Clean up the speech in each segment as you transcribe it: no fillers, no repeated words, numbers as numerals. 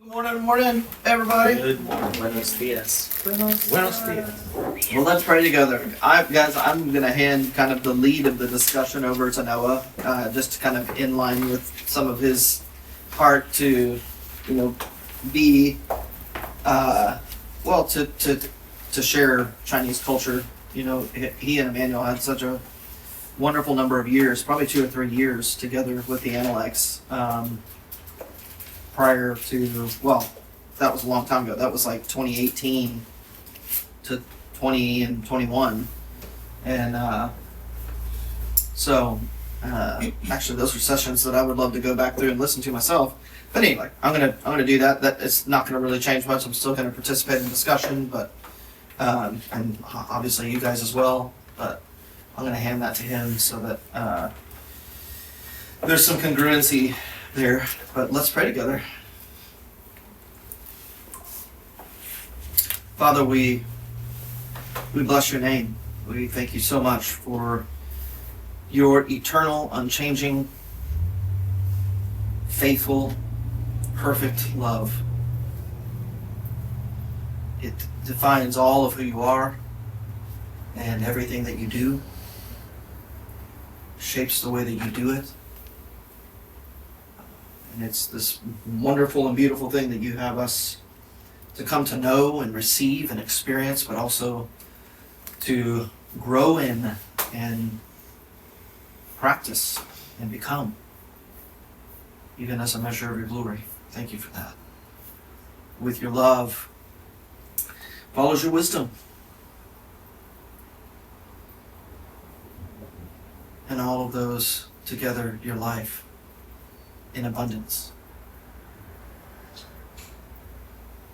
Morning, everybody. Good morning. Buenos dias. Buenos dias. Well, let's pray together. I'm going to hand kind of the lead of the discussion over to Noah, just to kind of in line with some of his heart to, be, to share Chinese culture. He and Emmanuel had such a wonderful number of years, probably 2 or 3 years together with the Analects. Prior to, that was a long time ago. That was like 2018 to 20 and 21. And actually those are sessions that I would love to go back through and listen to myself. But anyway, I'm gonna do that. That it's not gonna really change much. I'm still gonna participate in the discussion, but and obviously you guys as well. But I'm gonna hand that to him so that there's some congruency there. But let's pray together. Father, we bless your name. We thank you so much for your eternal, unchanging, faithful, perfect love. It defines all of who you are and everything that you do, shapes the way that you do it. And it's this wonderful and beautiful thing that you have us to come to know and receive and experience, but also to grow in and practice and become, even as a measure of your glory. Thank you for that. With your love follows your wisdom. And all of those together, your life in abundance.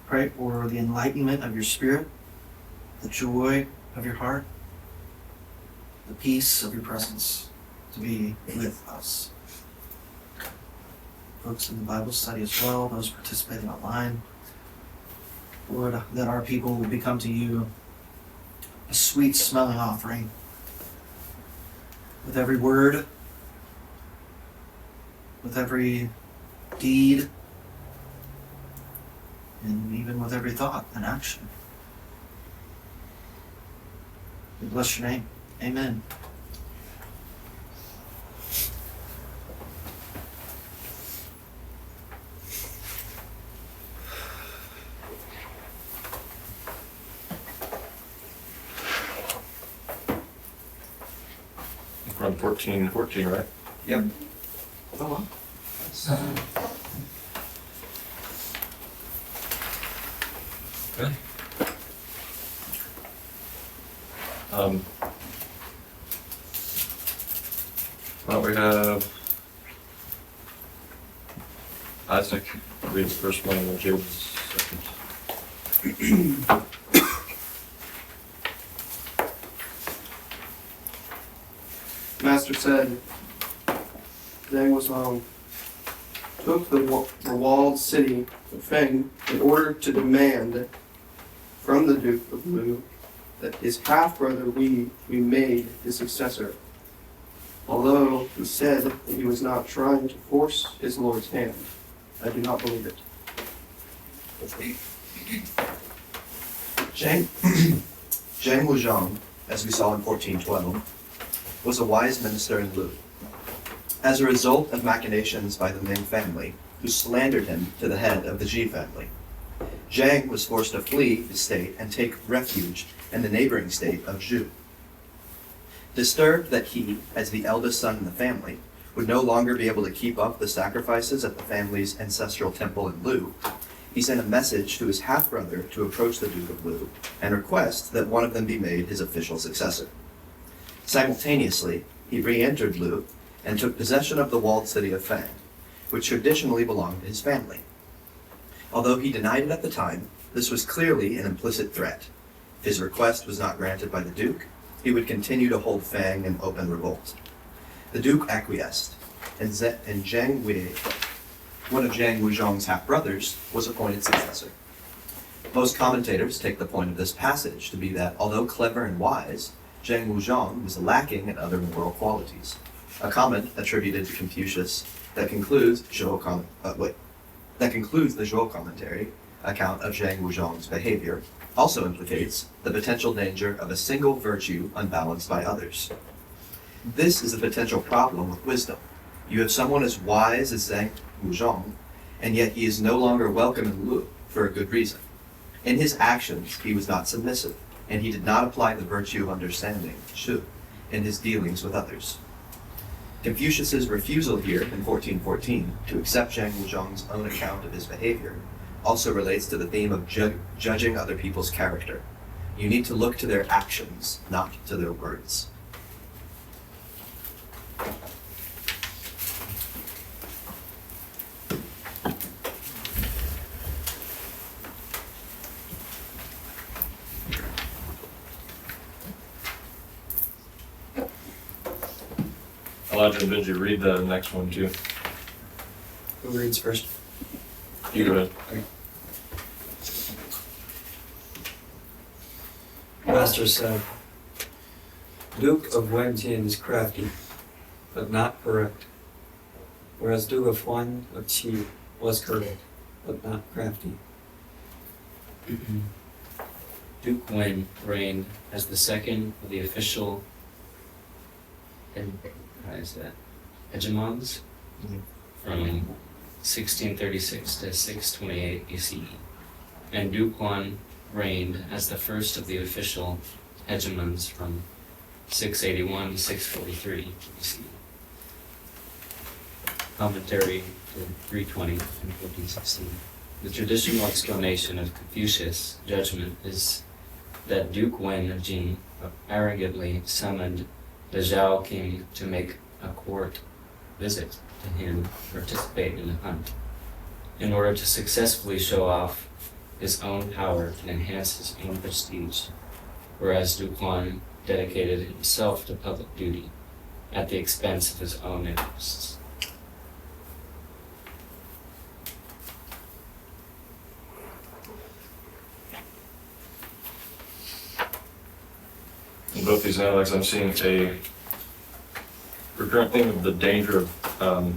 Pray for the enlightenment of your spirit, the joy of your heart, the peace of your presence to be with us. Folks in the Bible study as well, those participating online. Lord, that our people will become to you a sweet smelling offering with every word, with every deed, and even with every thought and action. We bless your name. Amen. We're on 14, right? Yep. Oh, well. Okay. Well, we have Isaac read the first one and James second. Master said, Zhang Wuzhong took the walled city of Feng in order to demand from the Duke of Lu that his half-brother be made his successor, although he said that he was not trying to force his lord's hand. I do not believe it. Zhang Wuzhong, as we saw in 1412, was a wise minister in Lu. As a result of machinations by the Ming family, who slandered him to the head of the Ji family, Zhang was forced to flee the state and take refuge in the neighboring state of Zhu. Disturbed that he, as the eldest son in the family, would no longer be able to keep up the sacrifices at the family's ancestral temple in Lu, he sent a message to his half-brother to approach the Duke of Lu and request that one of them be made his official successor. Simultaneously, he re-entered Lu and took possession of the walled city of Fang, which traditionally belonged to his family. Although he denied it at the time, this was clearly an implicit threat. If his request was not granted by the Duke, he would continue to hold Fang in open revolt. The Duke acquiesced, and Zhang Wei, one of Zhang Wuzhong's half-brothers, was appointed successor. Most commentators take the point of this passage to be that, although clever and wise, Zhang Wuzhong was lacking in other moral qualities. A comment attributed to Confucius that concludes, that concludes the Zhuo commentary account of Zhang Wuzhong's behavior also implicates the potential danger of a single virtue unbalanced by others. This is a potential problem with wisdom. You have someone as wise as Zhang Wuzhong, and yet he is no longer welcome in Lu for a good reason. In his actions, he was not submissive, and he did not apply the virtue of understanding, shu, in his dealings with others. Confucius's refusal here in 1414 to accept Zhang Wuzhong's own account of his behavior also relates to the theme of judging other people's character. You need to look to their actions, not to their words. Elijah and Benji, read the next one too. Who reads first? You go ahead. Master said, Duke of Wenjin is crafty, but not correct, whereas Duke Huan of Qi was correct, but not crafty. Duke Wen reigned as the second of the official hegemons from 1636 to 628 BCE, and Duke Huan reigned as the first of the official hegemons from 681 to 643 BCE. Commentary to 320 and 1416. The traditional explanation of Confucius' judgment is that Duke Wen of Jin arrogantly summoned the Zhao king to make a court visit to him to participate in the hunt, in order to successfully show off his own power and enhance his own prestige, whereas Duke Huan dedicated himself to public duty at the expense of his own interests. In both these Analects, I'm seeing a recurrent theme of the danger of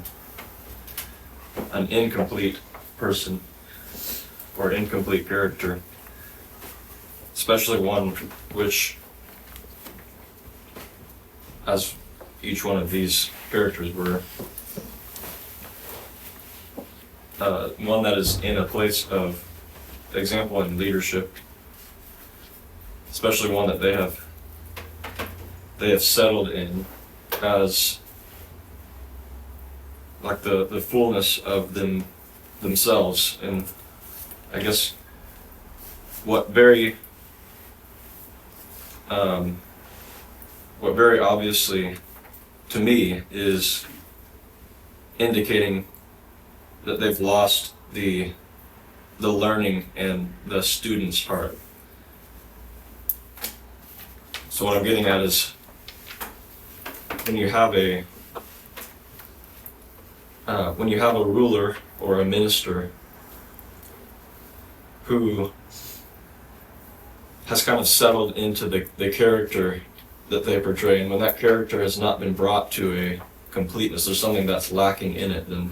an incomplete person or incomplete character, especially one which, as each one of these characters were, one that is in a place of example and leadership, especially one that they have settled in as like the fullness of themselves. And I guess what very obviously to me is indicating that they've lost the learning and the student's heart. So what I'm getting at is, when you have a ruler or a minister who has kind of settled into the character that they portray, and when that character has not been brought to a completeness, there's something that's lacking in it, then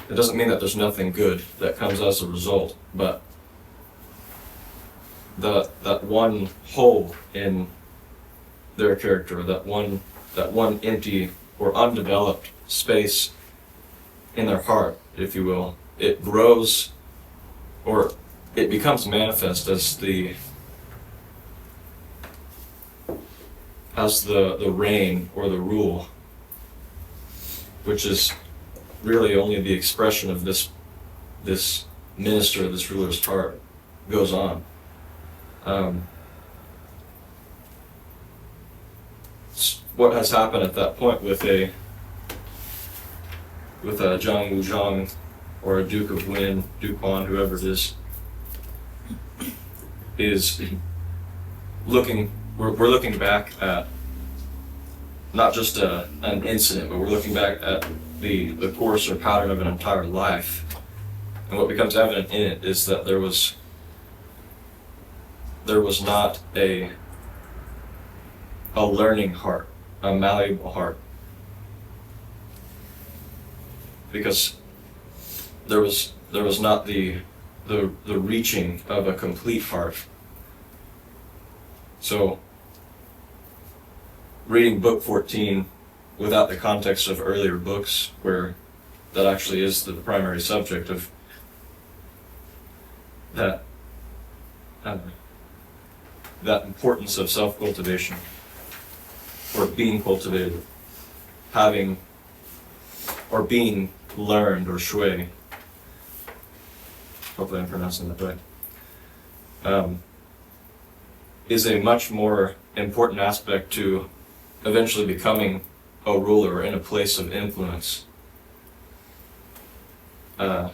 it doesn't mean that there's nothing good that comes as a result, but that one hole in their character, that one empty or undeveloped space in their heart, if you will, it grows or it becomes manifest as the reign or the rule, which is really only the expression of this minister, this ruler's heart, goes on. What has happened at that point with a Zhang Wuzhong or a Duke of Wen, Duke Huan, whoever it is we're looking back at not just an incident, but we're looking back at the course or pattern of an entire life. And what becomes evident in it is that there was not a learning heart, a malleable heart. because there was not the reaching of a complete heart. So reading book 14 without the context of earlier books, where that actually is the primary subject of that that importance of self-cultivation, or being cultivated, having, or being learned, or shui. Hopefully I'm pronouncing that right. Is a much more important aspect to eventually becoming a ruler in a place of influence than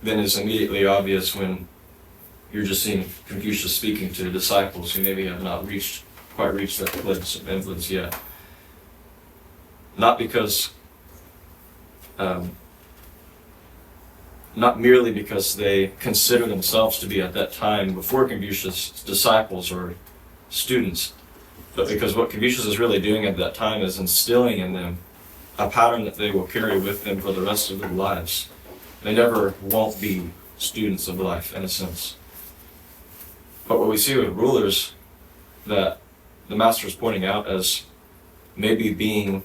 is immediately obvious when you're just seeing Confucius speaking to disciples who maybe have not quite reached that place of influence yet. Not because, not merely because they consider themselves to be at that time before Confucius disciples or students, but because what Confucius is really doing at that time is instilling in them a pattern that they will carry with them for the rest of their lives. They never won't be students of life, in a sense. But what we see with rulers that the master is pointing out as maybe being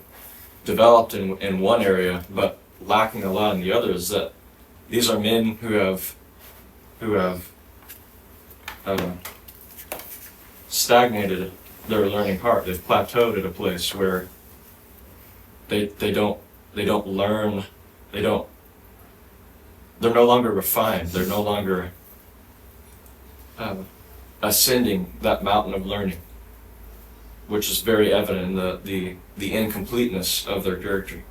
developed in one area but lacking a lot in the other is that these are men who have stagnated their learning heart. They've plateaued at a place where they don't learn. They're no longer refined. They're no longer ascending that mountain of learning, which is very evident in the incompleteness of their character.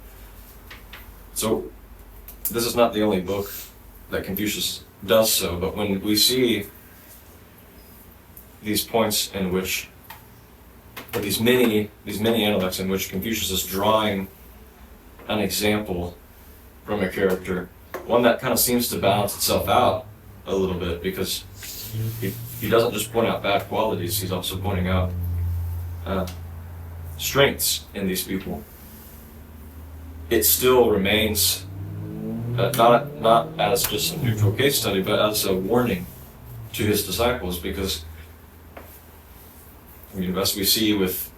So this is not the only book that Confucius does so, but when we see these points in which, or these many Analects in which Confucius is drawing an example from a character, one that kind of seems to balance itself out a little bit, because he doesn't just point out bad qualities, he's also pointing out strengths in these people. It still remains not as just a neutral case study, but as a warning to his disciples, because as we see with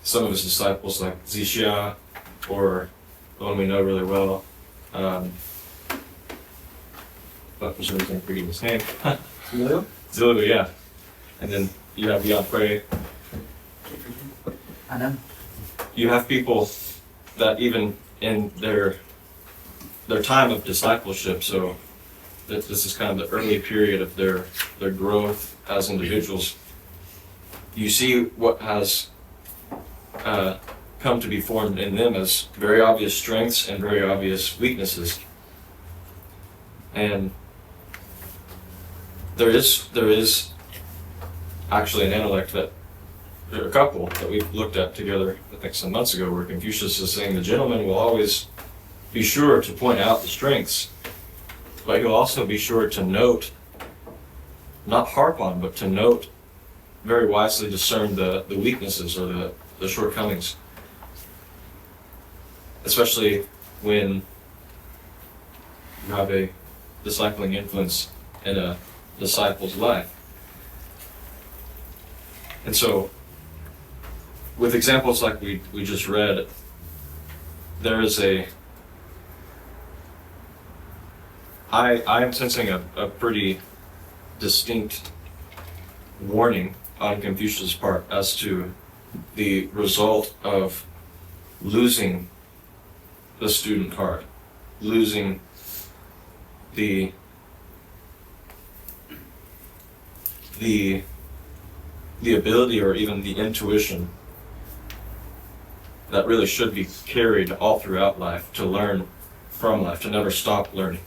some of his disciples, like Zixia, or the one we know really well, but for some reason I'm forgetting his name. Zilu, yeah. And then you have Yan Hui. I know. You have people that even in their time of discipleship, so this is kind of the early period of their growth as individuals, you see what has come to be formed in them as very obvious strengths and very obvious weaknesses. And there is actually an Analect that, there are a couple that we've looked at together, I think some months ago, where Confucius is saying the gentleman will always be sure to point out the strengths, but he'll also be sure to note, not harp on, but to note, very wisely discern the weaknesses or the shortcomings. Especially when you have a discipling influence in a disciple's life. And so, with examples like we just read, there is I am sensing a pretty distinct warning on Confucius' part as to the result of losing the student heart, losing the ability or even the intuition that really should be carried all throughout life, to learn from life, to never stop learning.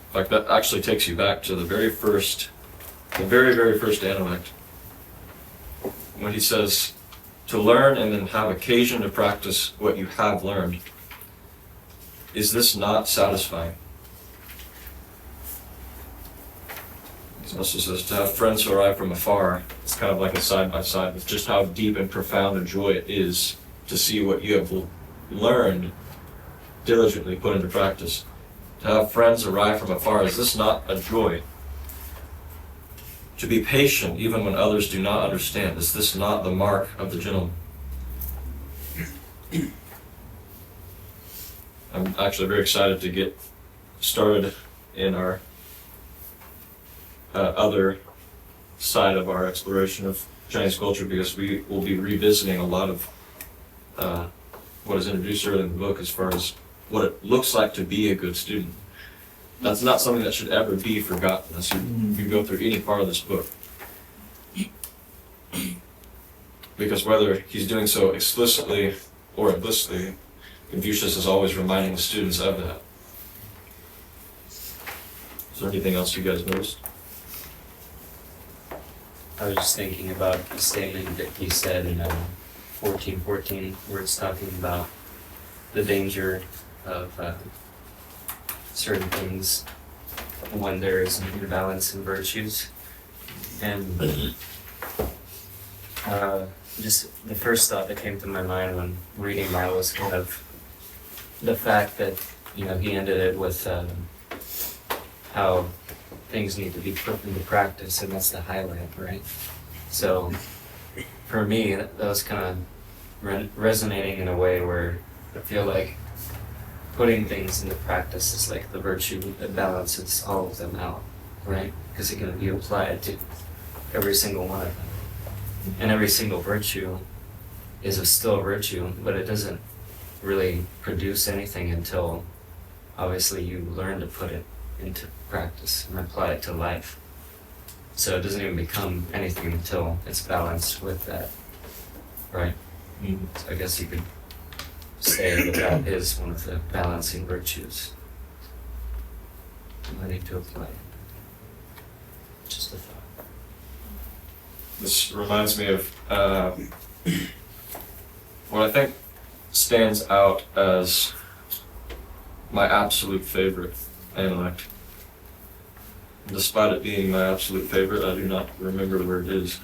In fact, that actually takes you back to the very, very first Analect, when he says to learn and then have occasion to practice what you have learned. Is this not satisfying? He also says to have friends who arrive from afar. It's kind of like a side-by-side with just how deep and profound a joy it is to see what you have learned diligently put into practice. To have friends arrive from afar, is this not a joy? To be patient even when others do not understand, is this not the mark of the gentleman? I'm actually very excited to get started in our other side of our exploration of Chinese culture, because we will be revisiting a lot of what is introduced early in the book as far as what it looks like to be a good student. That's not something that should ever be forgotten as you go through any part of this book. Because whether he's doing so explicitly or implicitly, Confucius is always reminding the students of that. Is there anything else you guys noticed? I was just thinking about the statement that he said in 1414, where it's talking about the danger of certain things when there is an imbalance in virtues. And just the first thought that came to my mind when reading that was kind of the fact that, he ended it with how things need to be put into practice, and that's the highlight, right? So for me, that was kind of resonating in a way where I feel like putting things into practice is like the virtue that balances all of them out, right? Because it can be applied to every single one of them. And every single virtue is still a virtue, but it doesn't really produce anything until obviously you learn to put it into practice and apply it to life. So it doesn't even become anything until it's balanced with that, right? So I guess you could say that is one of the balancing virtues. Learning to apply it. Just a thought. This reminds me of what I think stands out as my absolute favorite Analect. Despite it being my absolute favorite, I do not remember where it is.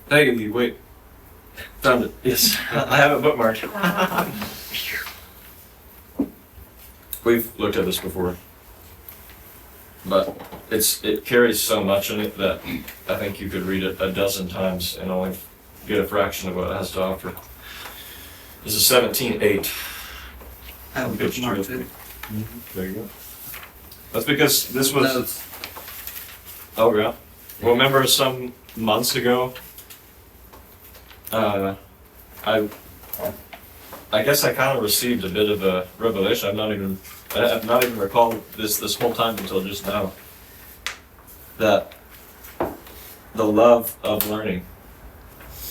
Hey, wait. Found it. Yes, I have it bookmarked. We've looked at this before, but it carries so much in it that I think you could read it a dozen times and only get a fraction of what it has to offer. This is 17:8. I have a Page bookmark 2. too. There you go. That's because this was. Notes. Oh yeah. Well, remember some months ago, I guess I kind of received a bit of a revelation. I've not even recalled this whole time until just now. That the love of learning,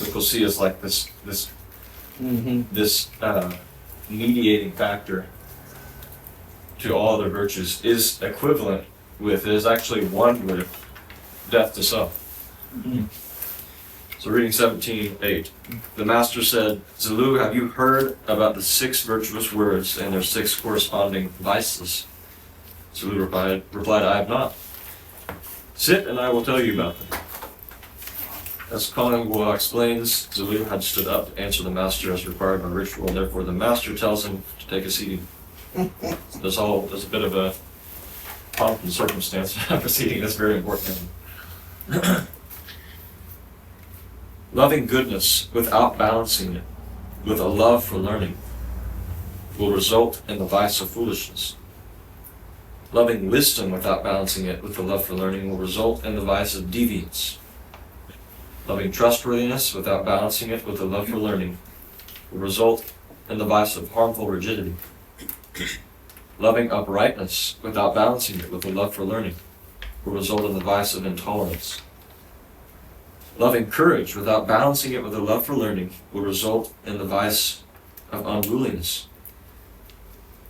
which we'll see is like this mediating factor to all other virtues, is equivalent with, is actually one with death to self. So reading 17:8, the master said, "Zulu, have you heard about the 6 virtuous words and their 6 corresponding vices?" Zulu replied, "I have not." "Sit and I will tell you about them." As Confucius explains, Zulu had stood up to answer the master as required by ritual, and therefore the master tells him to take a seat. There's a bit of a pomp and circumstance proceeding that's very important. Loving goodness without balancing it with a love for learning will result in the vice of foolishness. Loving wisdom without balancing it with a love for learning will result in the vice of deviance. Loving trustworthiness without balancing it with a love for learning will result in the vice of harmful rigidity. Loving uprightness without balancing it with a love for learning will result in the vice of intolerance. Loving courage without balancing it with a love for learning will result in the vice of unruliness.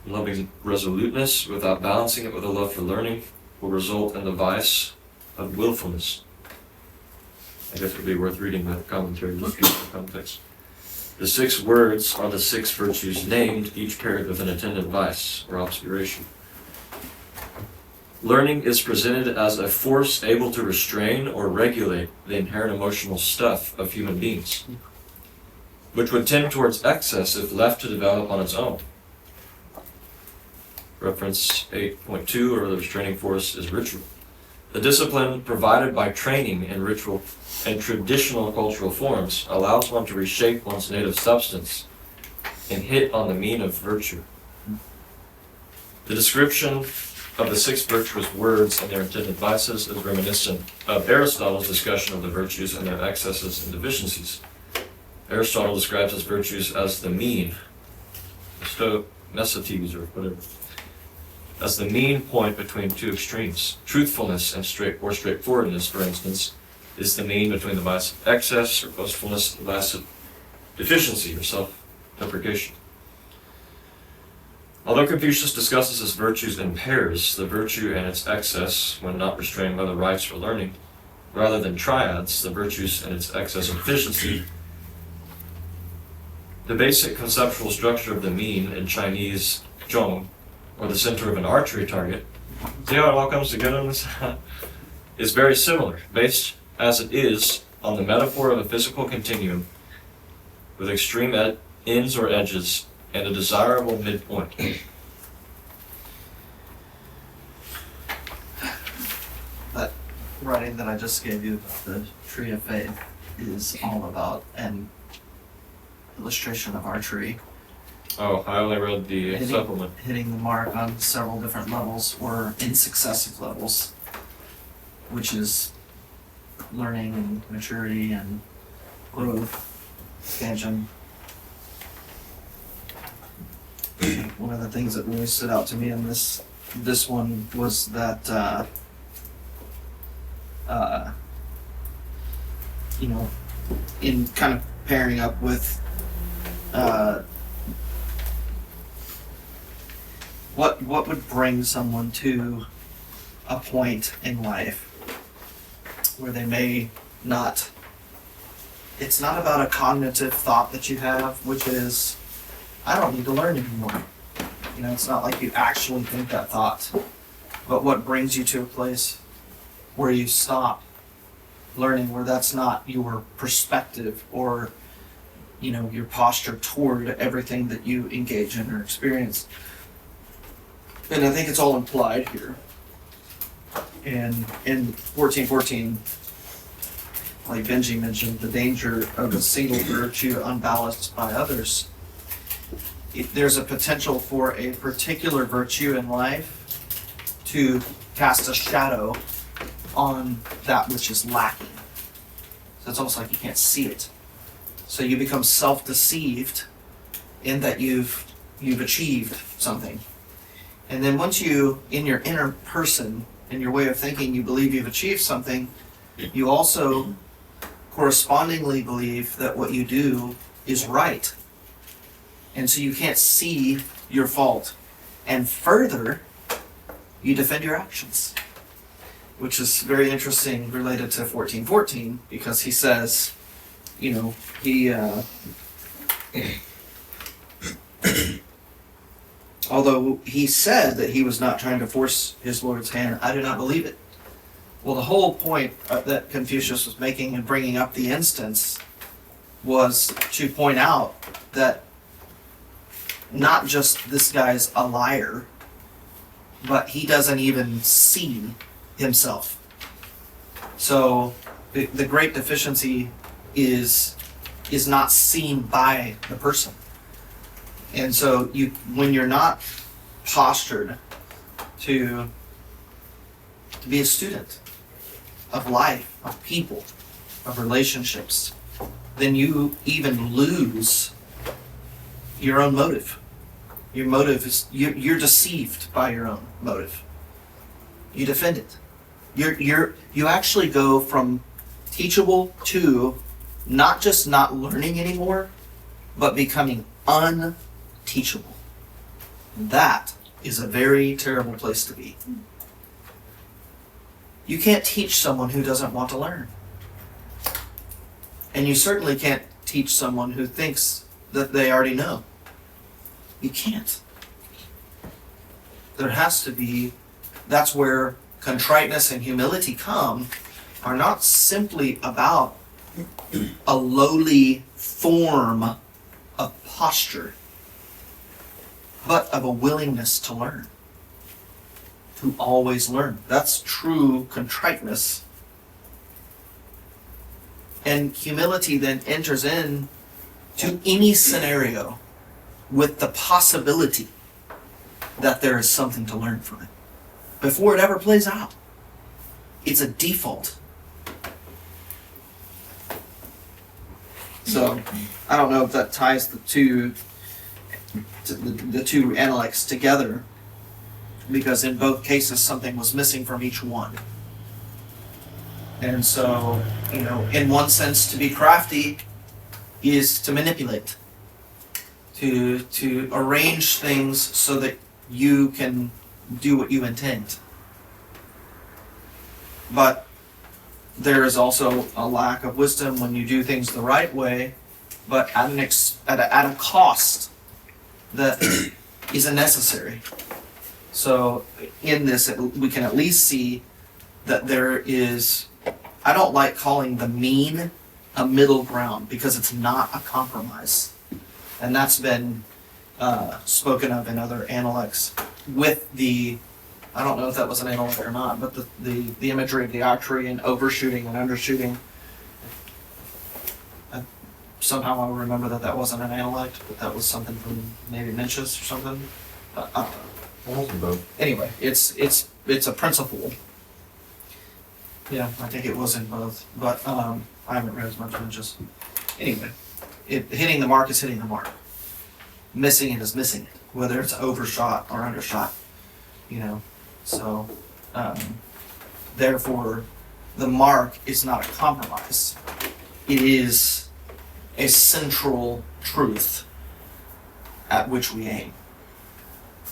Loving resoluteness without balancing it with a love for learning will result in the vice of willfulness. I guess it would be worth reading that commentary just to get the context. The 6 words are the 6 virtues named, each paired with an attendant vice or obscuration. Learning is presented as a force able to restrain or regulate the inherent emotional stuff of human beings, which would tend towards excess if left to develop on its own. Reference 8.2, or the restraining force is ritual. The discipline provided by training in ritual and traditional cultural forms allows one to reshape one's native substance and hit on the mean of virtue. The description of the 6 virtuous words and their intended vices is reminiscent of Aristotle's discussion of the virtues and their excesses and deficiencies. Aristotle describes his virtues as the mean, necessities or whatever, as the mean point between 2 extremes. Truthfulness and straightforwardness, for instance, is the mean between the vice of excess or boastfulness and the vice of deficiency or self-deprecation. Although Confucius discusses his virtues in pairs, the virtue and its excess, when not restrained by the rights for learning, rather than triads, the virtues and its excess and deficiency, the basic conceptual structure of the mean in Chinese zhong, or the center of an archery target, see how it all comes together on this? Is very similar, based as it is on the metaphor of a physical continuum with extreme ends or edges and a desirable midpoint. That writing that I just gave you about the tree of faith is all about an illustration of archery. Oh, I only read the supplement. Hitting the mark on several different levels or in successive levels, which is learning and maturity and growth, expansion. One of the things that really stood out to me in this one was that in kind of pairing up with what would bring someone to a point in life where they may not. It's not about a cognitive thought that you have, which is, I don't need to learn anymore. It's not like you actually think that thought. But what brings you to a place where you stop learning, where that's not your perspective or, your posture toward everything that you engage in or experience. And I think it's all implied here. And in 1414, like Benji mentioned, the danger of a single virtue unbalanced by others. There's a potential for a particular virtue in life to cast a shadow on that which is lacking. So it's almost like you can't see it. So you become self-deceived in that you've achieved something. And then once you, in your inner person, in your way of thinking, you believe you've achieved something, you also correspondingly believe that what you do is right. And so you can't see your fault. And further, you defend your actions. Which is very interesting related to 1414, because he says, although he said that he was not trying to force his Lord's hand, I do not believe it. Well, the whole point that Confucius was making in bringing up the instance was to point out that not just this guy's a liar, but he doesn't even see himself. So the great deficiency is not seen by the person. And so when you're not postured to be a student of life, of people, of relationships, then you even lose your own motive. Your motive is, you're deceived by your own motive. You defend it. You actually go from teachable to not just not learning anymore, but becoming unteachable. That is a very terrible place to be. You can't teach someone who doesn't want to learn. And you certainly can't teach someone who thinks that they already know. You can't. There has to be that's where contriteness and humility come, are not simply about a lowly form of posture, but of a willingness to learn, to always learn. That's true contriteness. And humility then enters in to any scenario with the possibility that there is something to learn from it before it ever plays out. It's a default. So I don't know if that ties the two Analects together, because in both cases something was missing from each one. And so, in one sense, to be crafty is to manipulate, to arrange things so that you can do what you intend. But there is also a lack of wisdom when you do things the right way, but at a cost that is unnecessary. So in this, we can at least see that there is, I don't like calling the mean a middle ground, because it's not a compromise. And that's been spoken of in other Analects with the, I don't know if that was an Analect or not, but the imagery of the archery and overshooting and undershooting. Somehow I remember that wasn't an Analect, but that was something from maybe Mencius or something. Anyway, it's a principle. Yeah, I think it was in both, but I haven't read as much Mencius. Anyway, hitting the mark is hitting the mark. Missing it is missing it, whether it's overshot or undershot. So therefore, the mark is not a compromise. It is a central truth at which we aim.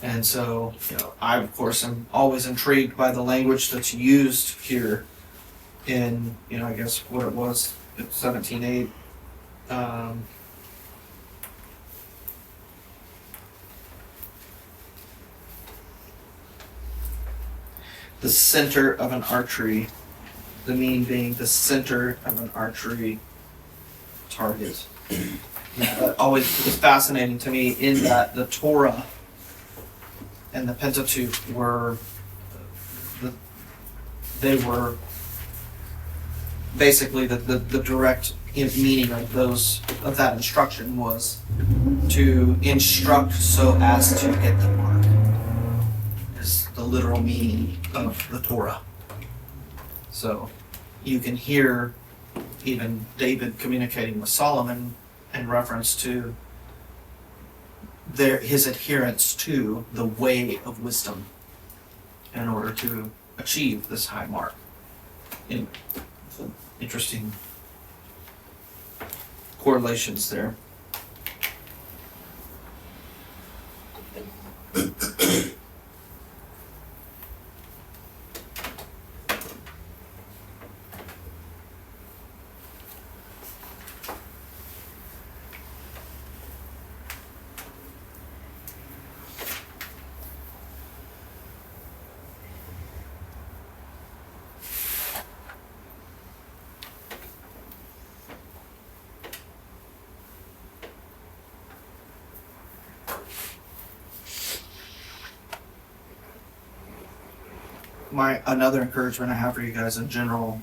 And so, I of course am always intrigued by the language that's used here in, I guess what it was, 17:8. The center of an archery, the mean being the center of an archery target. That always is fascinating to me, in that the Torah and the Pentateuch were basically the direct meaning of that instruction was to instruct so as to hit the mark, is the literal meaning of the Torah. So you can hear even David communicating with Solomon in reference to his adherence to the way of wisdom in order to achieve this high mark. Interesting correlations there. Another encouragement I have for you guys in general,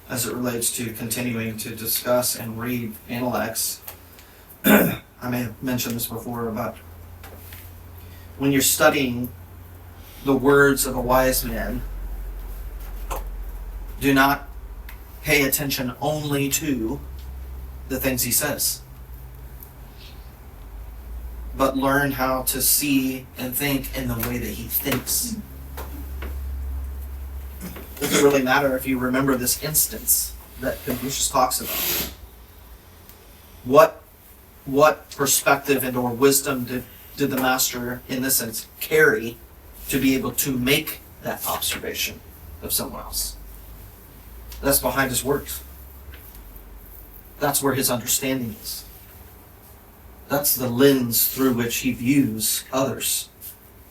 as it relates to continuing to discuss and read Analects, I may have mentioned this before, about when you're studying the words of a wise man, do not pay attention only to the things he says, but learn how to see and think in the way that he thinks. It doesn't really matter if you remember this instance that Confucius talks about. What perspective and or wisdom did the master, in this sense, carry to be able to make that observation of someone else? That's behind his words. That's where his understanding is. That's the lens through which he views others.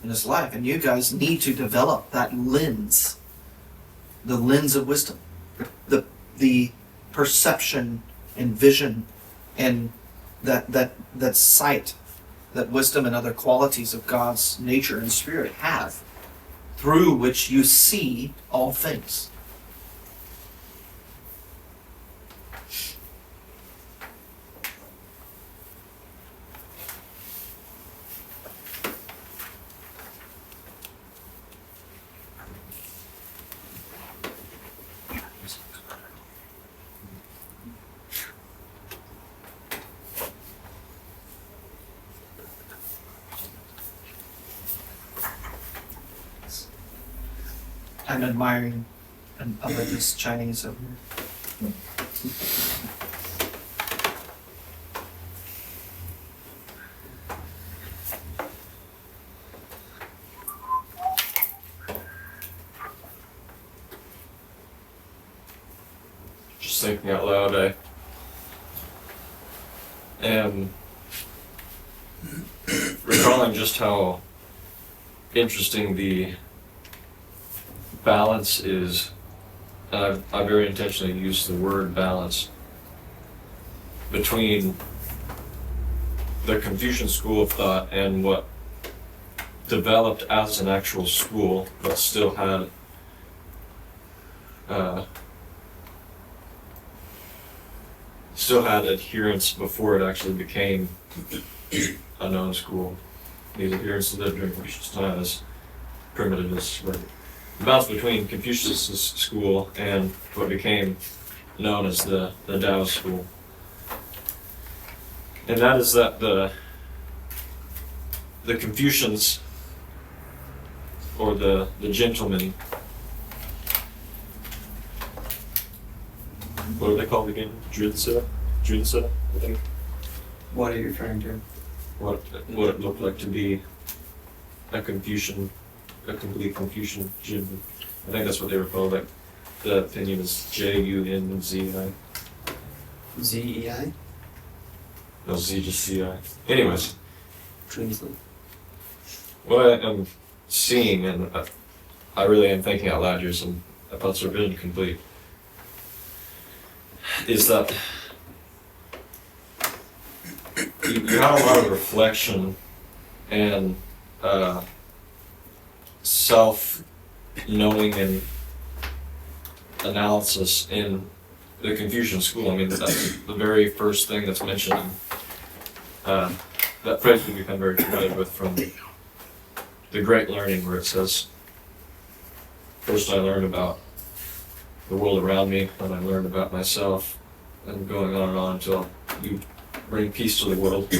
in this life. And you guys need to develop that lens, the lens of wisdom, the perception and vision and that sight that wisdom and other qualities of God's nature and spirit have, through which you see all things. I'm admiring this Chinese over here. Just thinking out loud, I am recalling just how interesting the balance is, and I very intentionally use the word balance, between the Confucian school of thought and what developed as an actual school, but still had adherents before it actually became a known school. These adherents lived during Confucius' time as primitivists. But the balance between Confucius' school and what became known as the Taoist school. And that is that the Confucians, or the gentlemen, what are they called again? Junsa, I think. What are you referring to? What it looked like to be a complete Confucian gentleman. I think that's what they were called. Like, the opinion is Junzi. ZEI? No, Z just CI. Anyways, Translate. what I am seeing, and I really am thinking out loud here, some thoughts are being complete, is that you have a lot of reflection and self-knowing and analysis in the Confucian school. I mean, that's the very first thing that's mentioned. That phrase we become very familiar with from the Great Learning, where it says, first I learned about the world around me, then I learned about myself, and going on and on until you bring peace to the world.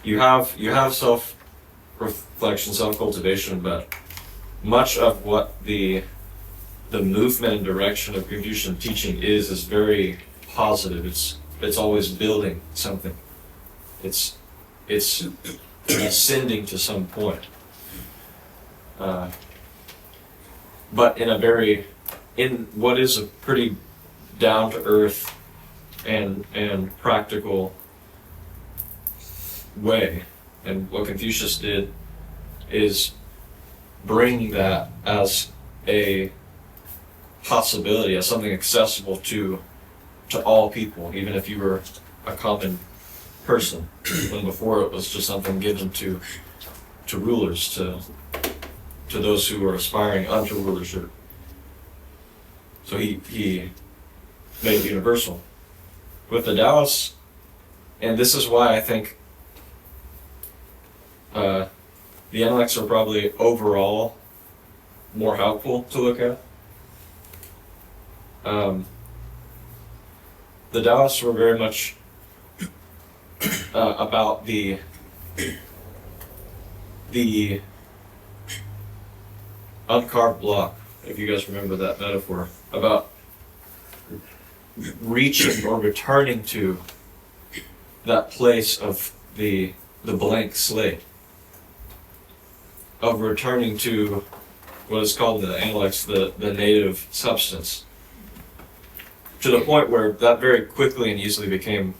You have self-reflection, self-cultivation, but much of what the movement and direction of Confucian teaching is very positive. It's always building something. It's ascending to some point. But in what is a pretty down to earth and practical way. And what Confucius did is bring that as a possibility, as something accessible to all people, even if you were a common person. When before it was just something given to rulers, to those who were aspiring unto rulership. So he made it universal. With the Taoists, and this is why I think the Analects are probably overall more helpful to look at. The Taoists were very much about the uncarved block, if you guys remember that metaphor, about reaching or returning to that place of the blank slate, of returning to what is called the Analects, the native substance, to the point where that very quickly and easily became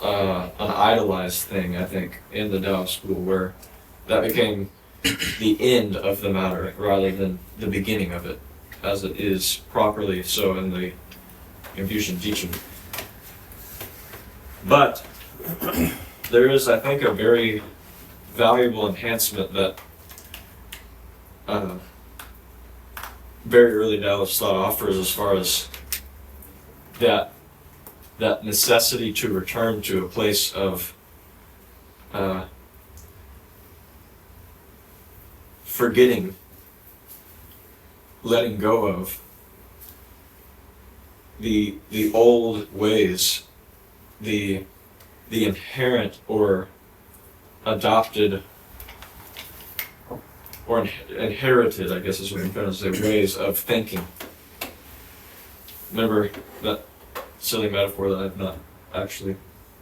an idolized thing, I think, in the Taoist school, where that became the end of the matter rather than the beginning of it, as it is properly so in the Confucian teaching. But there is, I think, a very valuable enhancement that very early Taoist thought offers, as far as that necessity to return to a place of forgetting, letting go of the old ways, the inherent or adopted or inherited, I guess is what I'm trying to say, ways of thinking. Remember that silly metaphor that I've not actually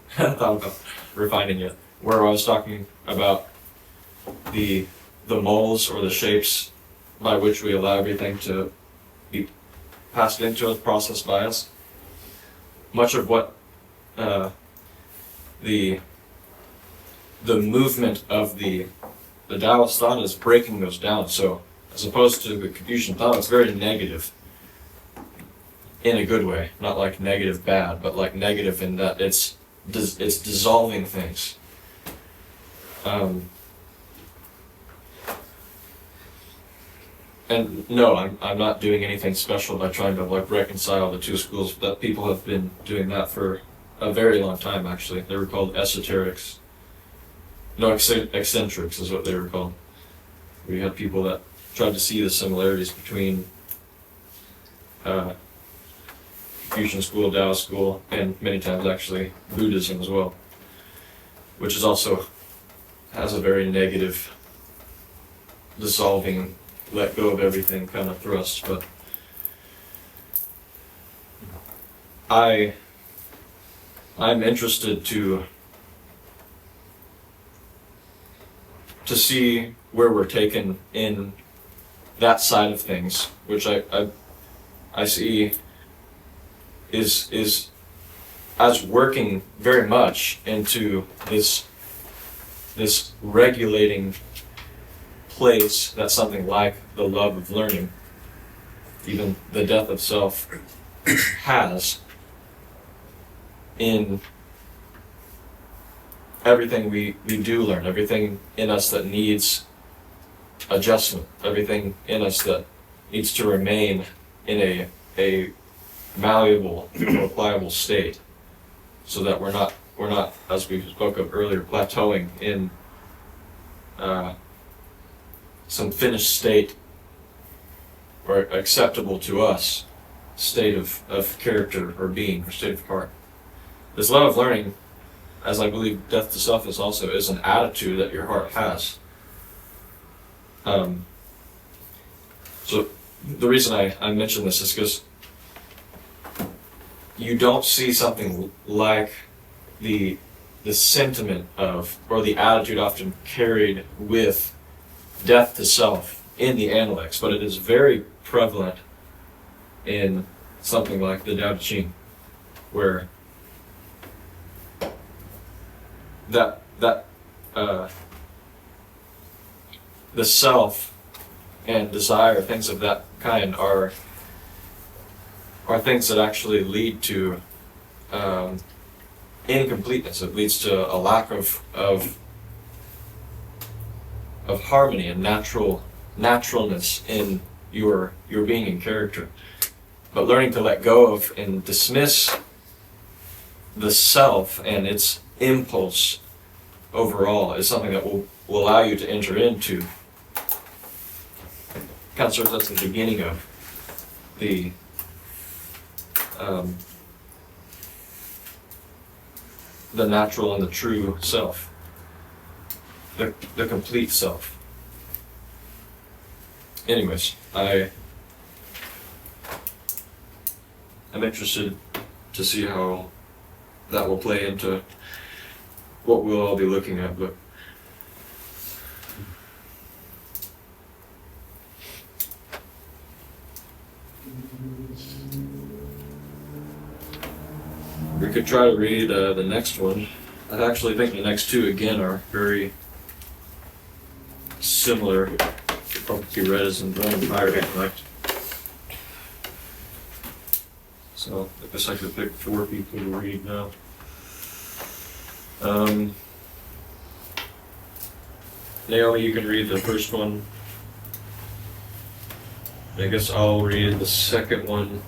thought about refining yet, where I was talking about the molds or the shapes by which we allow everything to be passed into us, processed by us. Much of what the movement of the Taoist thought is breaking those down. So as opposed to the Confucian thought, it's very negative in a good way, not like negative bad, but like negative in that it's dissolving things. And no, I'm not doing anything special by trying to like reconcile the two schools. That people have been doing that for a very long time. Actually, they were called esoterics. No, eccentrics is what they were called. We had people that tried to see the similarities between Confucian school, Taoist school, and many times actually Buddhism as well, which is also has a very negative, dissolving, let go of everything kind of thrust. But I'm interested to see where we're taken in that side of things, which I see is as working very much into this regulating place that something like the love of learning, even the death of self, has in everything we do learn, everything in us that needs adjustment, everything in us that needs to remain in a malleable or pliable state, so that we're not, as we spoke of earlier, plateauing in some finished state or acceptable to us state of character or being or state of heart. This love of learning, as I believe death to self is an attitude that your heart has. So the reason I mention this is because you don't see something like the sentiment of, or the attitude often carried with death to self in the Analects, but it is very prevalent in something like the Tao Te Ching, where that the self and desire, things of that kind, are things that actually lead to incompleteness. It leads to a lack of harmony and naturalness in your being and character. But learning to let go of and dismiss the self and its impulse overall is something that will allow you to enter into, kind of serves as the beginning of the natural and the true self, the complete self. Anyways, I'm interested to see how that will play into what we'll all be looking at, but We could try to read the next one. I actually think the next two again are very similar. Could probably be read as in one entire intellect. So I guess I could pick 4 people to read now. Naomi, you can read the first one. I guess I'll read the second one.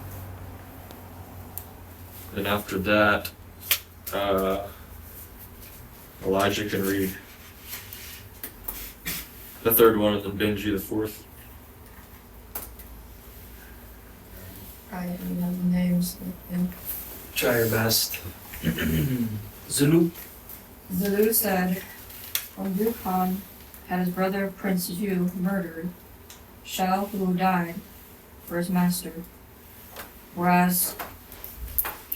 And after that, Elijah can read the third one, and then Benji the fourth. I don't know the names. Try your best. Zulu. Zulu said, when Duke Huan had his brother Prince Zhu murdered, Xiao Hu died for his master, whereas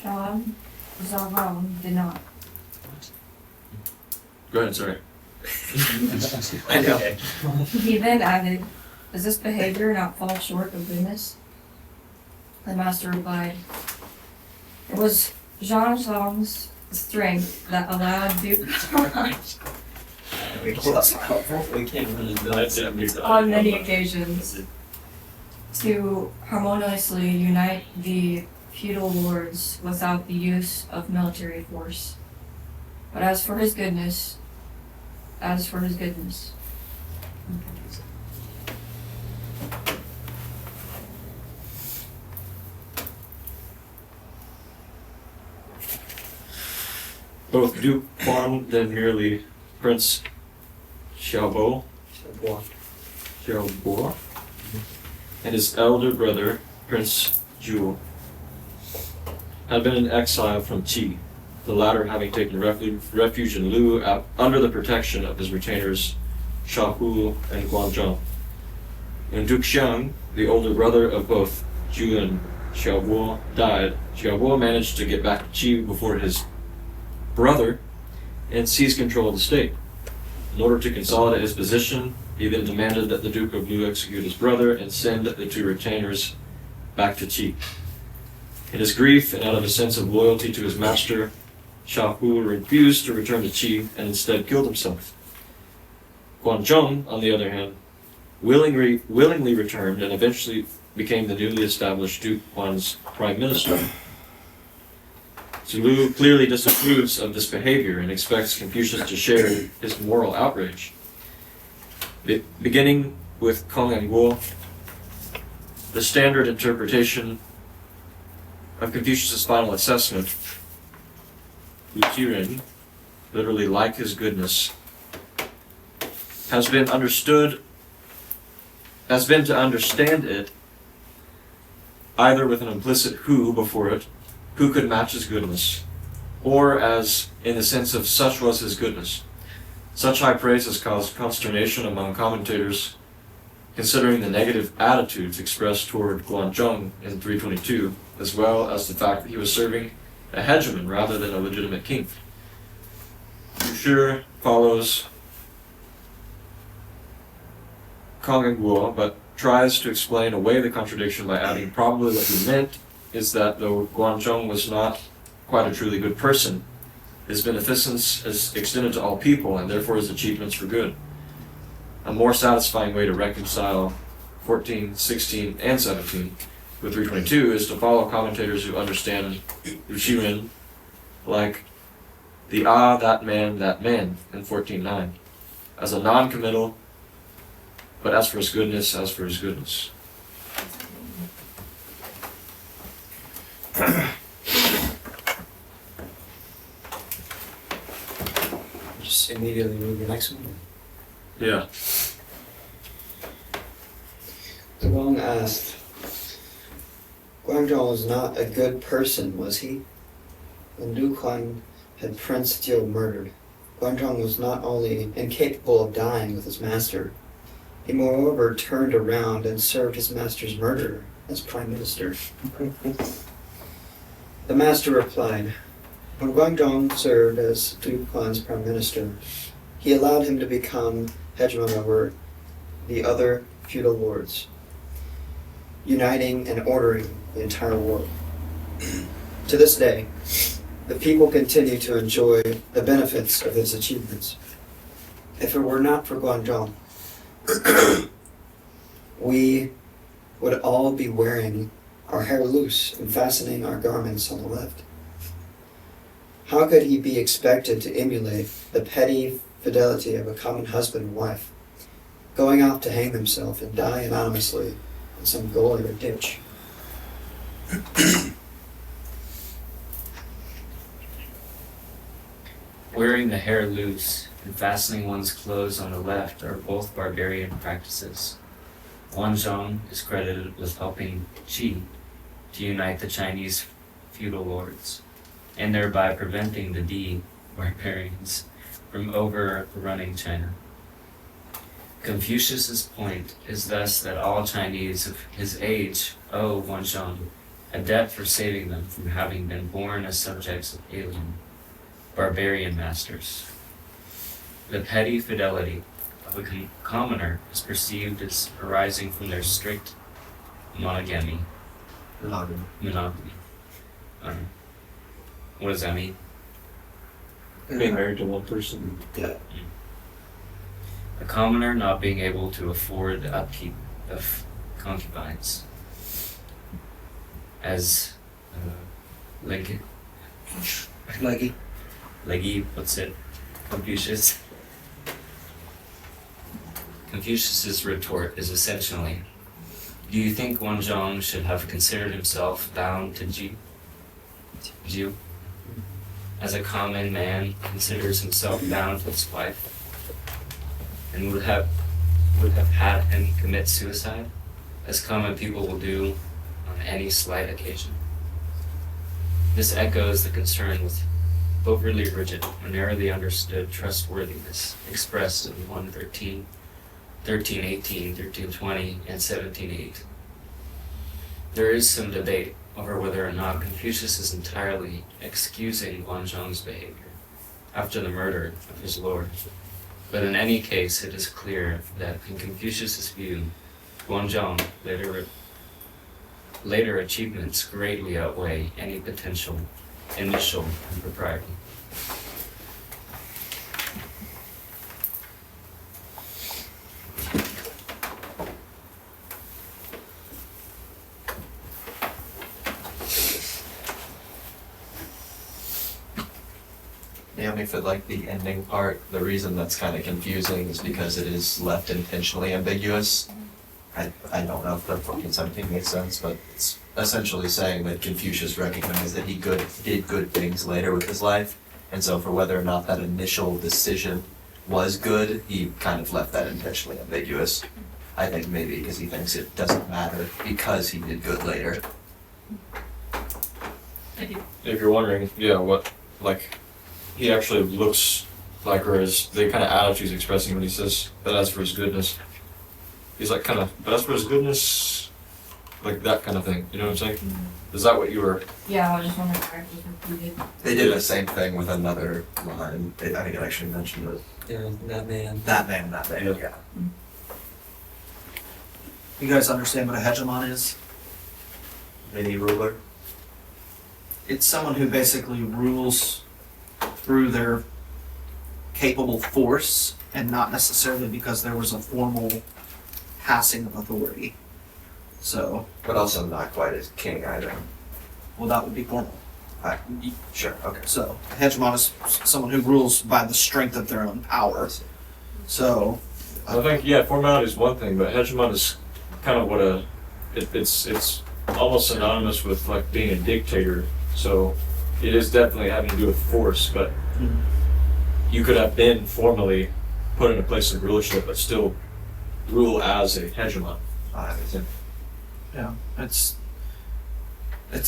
Zhang Wuzhong did not. Go ahead, sorry. I know. He then added, does this behavior not fall short of goodness? The master replied, it was Zhang Zhong's strength that allowed Duke Huan We can't really do that. on many occasions to harmoniously unite the feudal lords without the use of military force. But as for his goodness, Both Duke Huan, then merely Prince Xiaobo, and his elder brother, Prince Zhu, had been in exile from Qi, the latter having taken refuge in Lu under the protection of his retainers Shahu and Guanzhong. When Duke Xiang, the older brother of both Zhu and Xiaobo, died, Xiaobo managed to get back to Qi before his brother and seize control of the state. In order to consolidate his position, he then demanded that the Duke of Lu execute his brother and send the 2 retainers back to Qi. In his grief and out of a sense of loyalty to his master, Shahu refused to return to Qi and instead killed himself. Guanzhong, on the other hand, willingly returned and eventually became the newly established Duke Huan's prime minister. Zulu clearly disapproves of this behavior and expects Confucius to share his moral outrage. Beginning with Kong and Guo, the standard interpretation of Confucius' final assessment, Wuqiren, literally like his goodness, has been to understand it either with an implicit who before it, who could match his goodness, or as in the sense of such was his goodness. Such high praise has caused consternation among commentators, considering the negative attitudes expressed toward Guanzhong in 322, as well as the fact that he was serving a hegemon rather than a legitimate king. Sure follows Kong and Guo, but tries to explain away the contradiction by adding probably what he meant is that though Guanzhong was not quite a truly good person, his beneficence is extended to all people and therefore his achievements were good. A more satisfying way to reconcile 14, 16, and 17 with 322 is to follow commentators who understand Wuqiren like the that man in 14.9 as a non-committal, but as for his goodness, Just immediately move the next one. Yeah. The Wong asked, Guangzhong was not a good person, was he? When Duke Huan had Prince Jiu murdered, Guangzhong was not only incapable of dying with his master, he moreover turned around and served his master's murderer as prime minister. The master replied, when Guangzhong served as Duke Huan's prime minister, he allowed him to become hegemon over the other feudal lords, uniting and ordering the entire world. To this day, the people continue to enjoy the benefits of his achievements. If it were not for Guanzhong, we would all be wearing our hair loose and fastening our garments on the left. How could he be expected to emulate the petty fidelity of a common husband and wife, going off to hang themselves and die anonymously in some gully or ditch? Wearing the hair loose and fastening one's clothes on the left are both barbarian practices. Wuzhong is credited with helping Qi to unite the Chinese feudal lords, and thereby preventing the Di barbarians from overrunning China. Confucius's point is thus that all Chinese of his age owe Wuzhong a debt for saving them from having been born as subjects of alien, barbarian masters. The petty fidelity of a commoner is perceived as arising from their strict monogamy. Monogamy. What does that mean? Being married to one person. A commoner not being able to afford the upkeep of concubines. As Leggy puts it, Confucius's retort is essentially, do you think Wuzhong should have considered himself bound to Jiu? As a common man considers himself bound to his wife, and would have had him commit suicide, as common people will do on any slight occasion. This echoes the concern with overly rigid or narrowly understood trustworthiness expressed in 1:13, 13:18, 13:20, and 17:8. There is some debate over whether or not Confucius is entirely excusing Wuzhong's behavior after the murder of his lord. But in any case, it is clear that in Confucius's view, Wuzhong later achievements greatly outweigh any potential initial impropriety. Yeah, I mean, for like the ending part, the reason that's kind of confusing is because it is left intentionally ambiguous. I don't know if the 1417 makes sense, but it's essentially saying that Confucius recognized that he did good things later with his life, and so for whether or not that initial decision was good, he kind of left that intentionally ambiguous. I think maybe because he thinks it doesn't matter because he did good later. If you're wondering, what, he actually looks like, or the kind of attitude he's expressing when he says, but as for his goodness, he's like but as for his goodness, like that kind of thing, you know what I'm saying? Is that what you were? Yeah, I was just wondering where it was repeated. They did the same thing with another line. I think it actually mentioned it. Yeah, that man. That man, yeah. You guys understand what a hegemon is? Mini ruler. It's someone who basically rules through their capable force and not necessarily because there was a formal passing of authority. So, But also not quite as king either. well, that would be formal. Sure, okay. So, a hegemon is someone who rules by the strength of their own power. So, I think, formality is one thing, but hegemon is kind of what it's almost synonymous with like being a dictator. So it is definitely having to do with force, but you could have been formally put in a place of rulership, but still rule as a hegemon. yeah, it's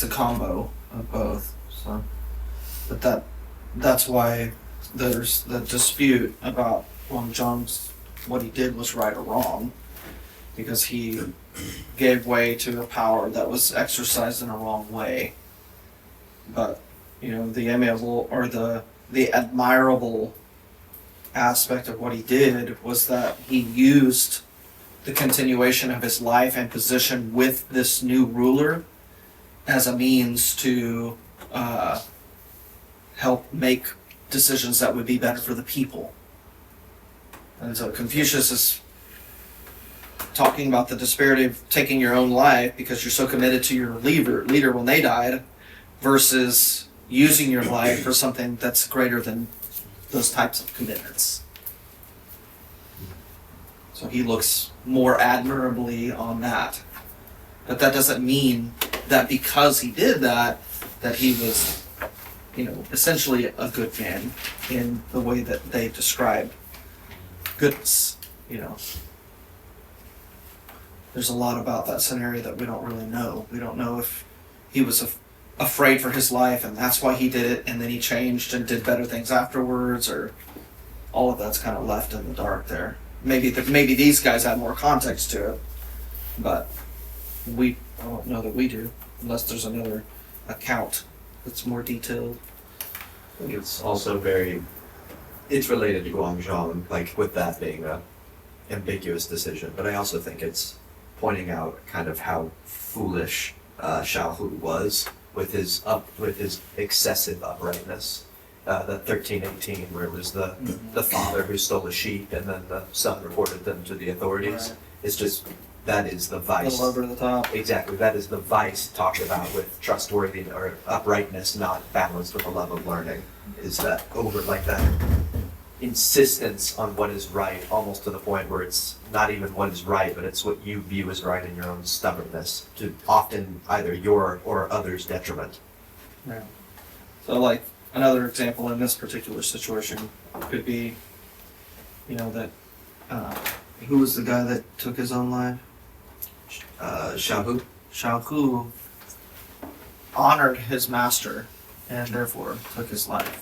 a combo of both. So, but that's why there's the dispute about Wuzhong's what he did was right or wrong, because he gave way to a power that was exercised in a wrong way. But the amiable or the admirable aspect of what he did was that he used the continuation of his life and position with this new ruler as a means to help make decisions that would be better for the people. And so Confucius is talking about the disparity of taking your own life because you're so committed to your leader when they died, versus using your life for something that's greater than those types of commitments. So he looks more admirably on that. But that doesn't mean that because he did that, that he was, essentially a good man in the way that they describe goodness, There's a lot about that scenario that we don't really know. We don't know if he was afraid for his life and that's why he did it, and then he changed and did better things afterwards, or all of that's kind of left in the dark there. Maybe these guys had more context to it, but I don't know that we do, unless there's another account that's more detailed. I think it's also it's related to Guangzhong, like with that being a ambiguous decision, but I also think it's pointing out kind of how foolish Xiaohu was with his excessive uprightness. That 1318, where it was the father who stole a sheep and then the son reported them to the authorities. Right. It's just, that is the A vice. little over the top. Exactly, that is the vice talked about with trustworthy or uprightness not balanced with a love of learning. Is that that insistence on what is right, almost to the point where it's not even what is right, but it's what you view as right in your own stubbornness, to often either your or others' detriment. Yeah. So like another example in this particular situation could be, that who was the guy that took his own life? Xiaohu? Xiaohu honored his master and therefore took his life.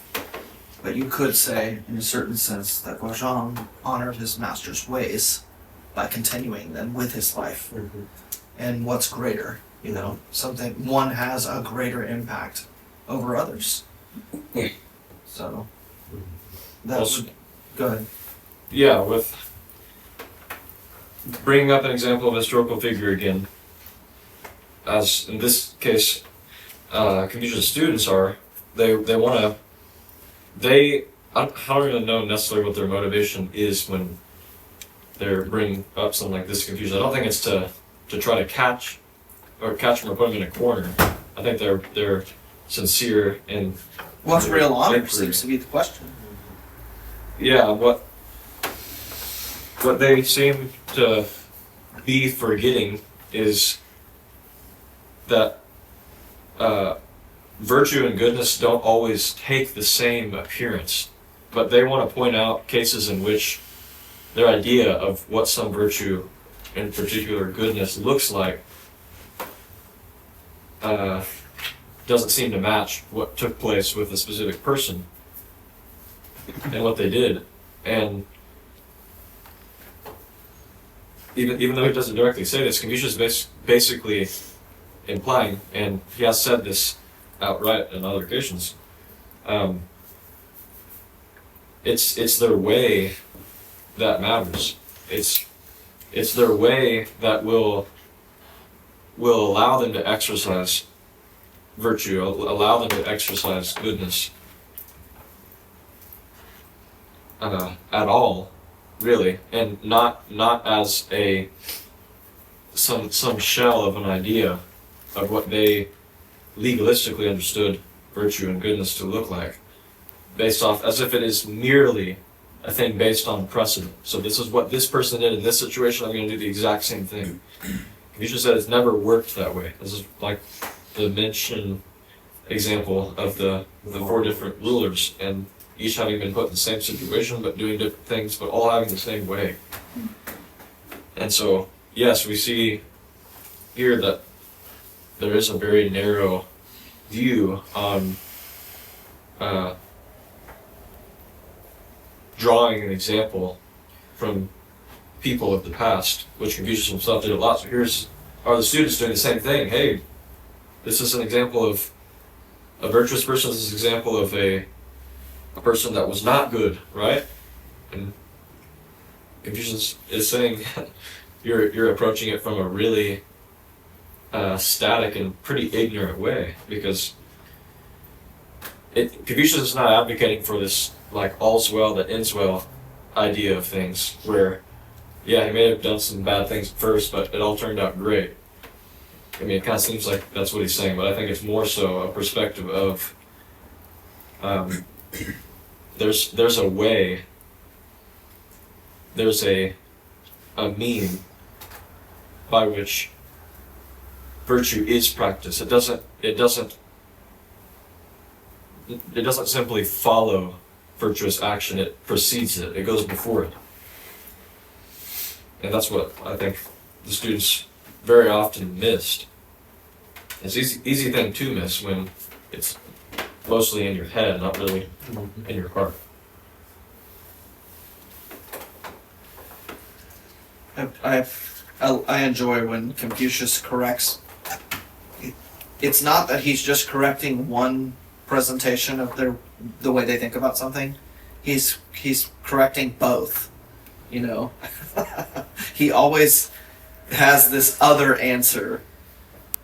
But you could say, in a certain sense, that Guozhang honored his master's ways by continuing them with his life. Mm-hmm. And what's greater? One has a greater impact over others. So, go ahead. Yeah, with bringing up an example of a historical figure again, as in this case, Confucius students are, I don't really know necessarily what their motivation is when they're bringing up something like this Confucius. I don't think it's to try to catch them or put them in a corner. I think they're sincere and What's real honor inquiry. seems to be the question. Yeah, what they seem to be forgetting is that virtue and goodness don't always take the same appearance, but they want to point out cases in which their idea of what some virtue, in particular goodness, looks like doesn't seem to match what took place with a specific person and what they did. And even though he doesn't directly say this, Confucius is basically implying, and he has said this outright on other occasions, it's their way that matters. It's their way that will allow them to exercise virtue, allow them to exercise goodness at all, really, and not as some shell of an idea of what they legalistically understood virtue and goodness to look like, based off as if it is merely a thing based on precedent. So this is what this person did in this situation, I'm going to do the exact same thing. Confucius said it's never worked that way. This is like the mentioned example of the four different rulers, and each having been put in the same situation but doing different things, but all having the same way. And so, yes, we see here that there is a very narrow view on drawing an example from people of the past, which Confucius himself did a lot. So are the students doing the same thing. Hey, this is an example of a virtuous person. This is an example of a person that was not good, right? And Confucius is saying you're approaching it from a really static and pretty ignorant way, because Confucius is not advocating for this like all's well that ends well idea of things, where yeah, he may have done some bad things at first, but it all turned out great. I mean, it kind of seems like that's what he's saying, but I think it's more so a perspective of there's a way, there's a mean by which virtue is practiced. It doesn't simply follow virtuous action, it precedes it, it goes before it. And that's what I think the students very often missed. It's easy thing to miss when it's mostly in your head, not really in your heart. I enjoy when Confucius corrects. It's not that he's just correcting one presentation of the way they think about something. He's correcting both. You know, he always has this other answer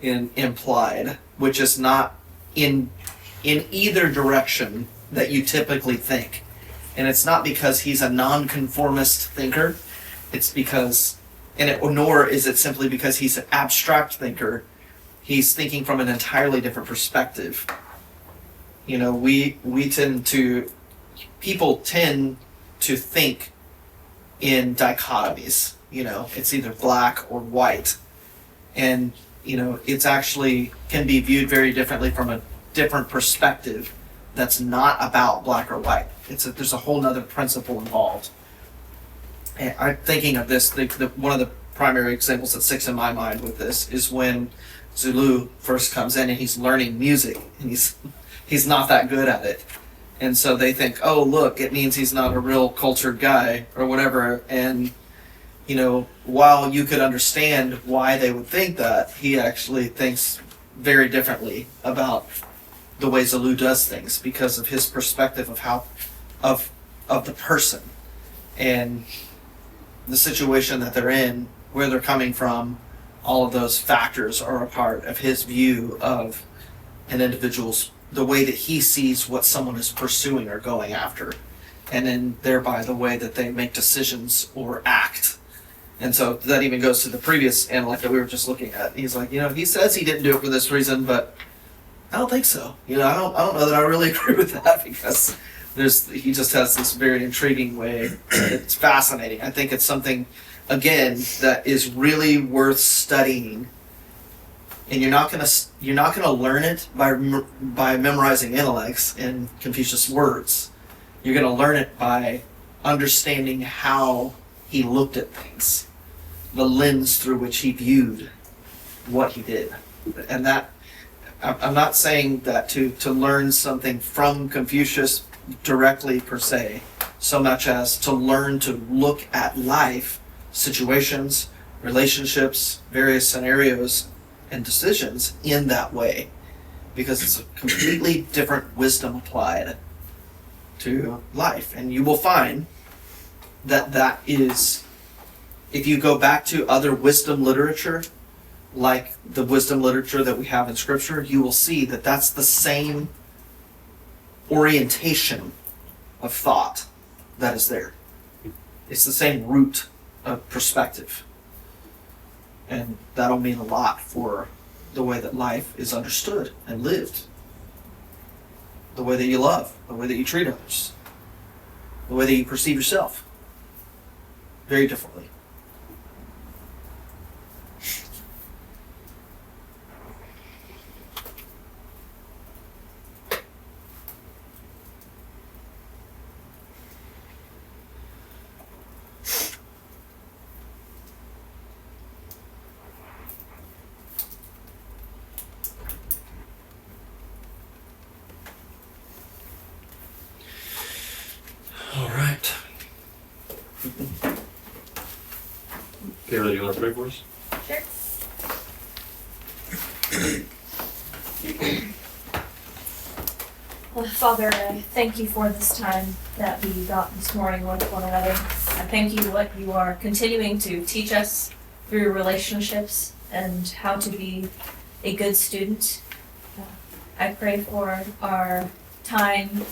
implied, which is not in either direction that you typically think. And it's not because he's a nonconformist thinker. It's because, nor is it simply because he's an abstract thinker. He's thinking from an entirely different perspective. You know, people tend to think in dichotomies. You know, it's either black or white. And, you know, it's actually can be viewed very differently from a different perspective that's not about black or white. There's a whole nother principle involved. And I'm thinking of this, one of the primary examples that sticks in my mind with this is when Zulu first comes in and he's learning music and he's not that good at it. And so they think, oh, look, it means he's not a real cultured guy or whatever. And, you know, while you could understand why they would think that, he actually thinks very differently about the way Zulu does things because of his perspective of the person and the situation that they're in, where they're coming from. All of those factors are a part of his view of an individual's, the way that he sees what someone is pursuing or going after, and then thereby the way that they make decisions or act. And so that even goes to the previous Analect that we were just looking at. He's like, you know, he says he didn't do it for this reason, but I don't think so. You know, I don't know that I really agree with that because he just has this very intriguing way. It's fascinating. I think it's something, again, that is really worth studying. And you're not gonna learn it by memorizing Analects and Confucius words. You're gonna learn it by understanding how he looked at things, the lens through which he viewed what he did. And that, I'm not saying that to learn something from Confucius directly per se, so much as to learn to look at life, situations, relationships, various scenarios, and decisions in that way, because it's a completely different wisdom applied to life. And you will find that is, if you go back to other wisdom literature, like the wisdom literature that we have in Scripture, you will see that that's the same orientation of thought that is there. It's the same root of perspective. And that'll mean a lot for the way that life is understood and lived. The way that you love, the way that you treat others, the way that you perceive yourself. Very differently. All right. Kayla, do you want to pray for us? Sure. Well, Father, I thank you for this time that we got this morning with one another. I thank you what you are continuing to teach us through relationships and how to be a good student. I pray for our time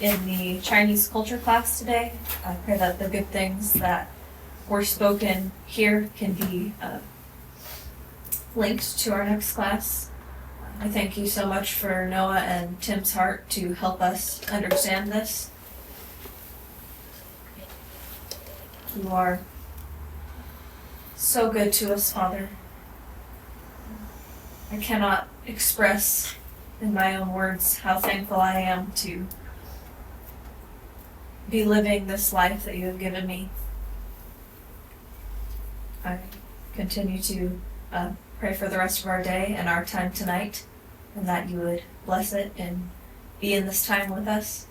in the Chinese culture class today. I pray that the good things that were spoken here can be linked to our next class. I thank you so much for Noah and Tim's heart to help us understand this. You are so good to us, Father. I cannot express in my own words how thankful I am to be living this life that you have given me. I continue to pray for the rest of our day and our time tonight, and that you would bless it and be in this time with us.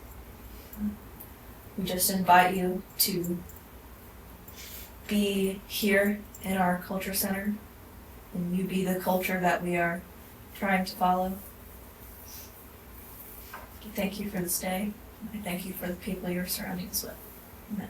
We just invite you to be here in our culture center, and you be the culture that we are trying to follow. Thank you for this day. I thank you for the people you're surrounding us with. Amen.